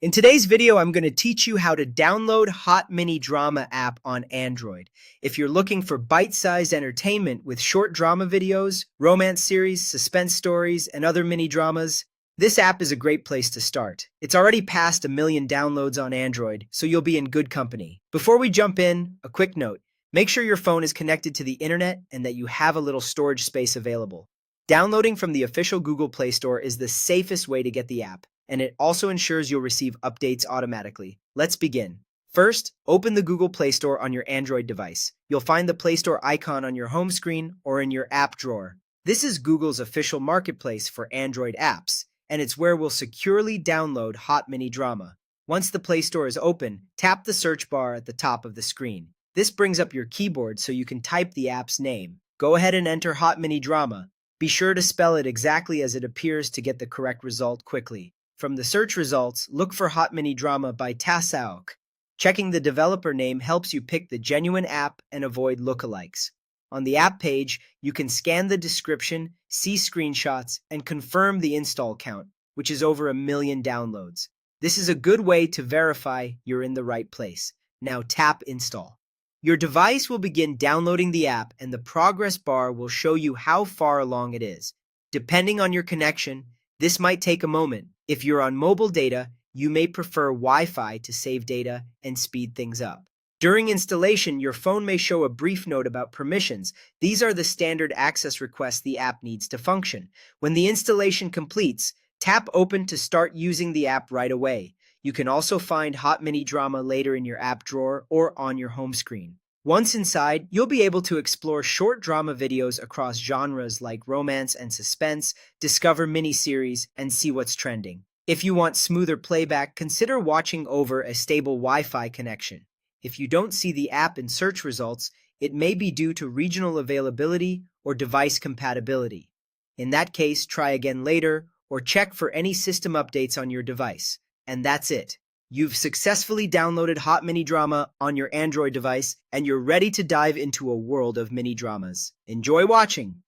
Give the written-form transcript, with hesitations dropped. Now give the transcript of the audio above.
In today's video, I'm going to teach you how to download HotMiniDrama app on Android. If you're looking for bite-sized entertainment with short drama videos, romance series, suspense stories, and other mini dramas, this app is a great place to start. It's already passed 1 million downloads on Android, so you'll be in good company. Before we jump in, a quick note. Make sure your phone is connected to the internet and that you have a little storage space available. Downloading from the official Google Play Store is the safest way to get the app, and it also ensures you'll receive updates automatically. Let's begin. First, open the Google Play Store on your Android device. You'll find the Play Store icon on your home screen or in your app drawer. This is Google's official marketplace for Android apps, and it's where we'll securely download HotMiniDrama. Once the Play Store is open, tap the search bar at the top of the screen. This brings up your keyboard so you can type the app's name. Go ahead and enter HotMiniDrama. Be sure to spell it exactly as it appears to get the correct result quickly. From the search results, look for HotMiniDrama by Tasaok. Checking the developer name helps you pick the genuine app and avoid lookalikes. On the app page, you can scan the description, see screenshots, and confirm the install count, which is over 1 million downloads. This is a good way to verify you're in the right place. Now tap Install. Your device will begin downloading the app, and the progress bar will show you how far along it is. Depending on your connection, this might take a moment. If you're on mobile data, you may prefer Wi-Fi to save data and speed things up. During installation, your phone may show a brief note about permissions. These are the standard access requests the app needs to function. When the installation completes, tap Open to start using the app right away. You can also find HotMiniDrama later in your app drawer or on your home screen. Once inside, you'll be able to explore short drama videos across genres like romance and suspense, discover miniseries, and see what's trending. If you want smoother playback, consider watching over a stable Wi-Fi connection. If you don't see the app in search results, it may be due to regional availability or device compatibility. In that case, try again later or check for any system updates on your device. And that's it. You've successfully downloaded HotMiniDrama on your Android device, and you're ready to dive into a world of mini dramas. Enjoy watching!